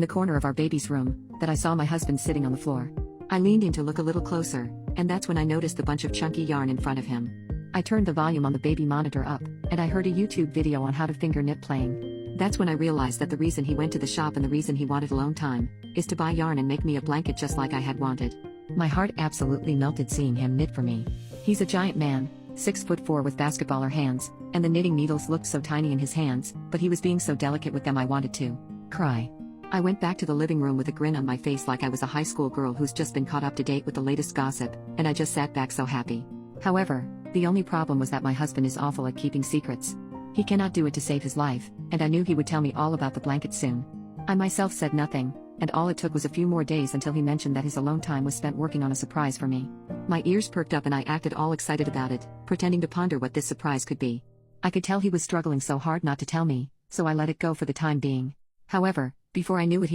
the corner of our baby's room, that I saw my husband sitting on the floor. I leaned in to look a little closer, and that's when I noticed the bunch of chunky yarn in front of him. I turned the volume on the baby monitor up, and I heard a YouTube video on how to finger knit playing. That's when I realized that the reason he went to the shop and the reason he wanted alone time is to buy yarn and make me a blanket just like I had wanted. My heart absolutely melted seeing him knit for me. He's a giant man, 6'4" with basketballer hands, and the knitting needles looked so tiny in his hands, but he was being so delicate with them I wanted to cry. I went back to the living room with a grin on my face like I was a high school girl who's just been caught up to date with the latest gossip, and I just sat back so happy. However, the only problem was that my husband is awful at keeping secrets. He cannot do it to save his life, and I knew he would tell me all about the blanket soon. I myself said nothing, and all it took was a few more days until he mentioned that his alone time was spent working on a surprise for me. My ears perked up and I acted all excited about it, pretending to ponder what this surprise could be. I could tell he was struggling so hard not to tell me, so I let it go for the time being. However, before I knew it, he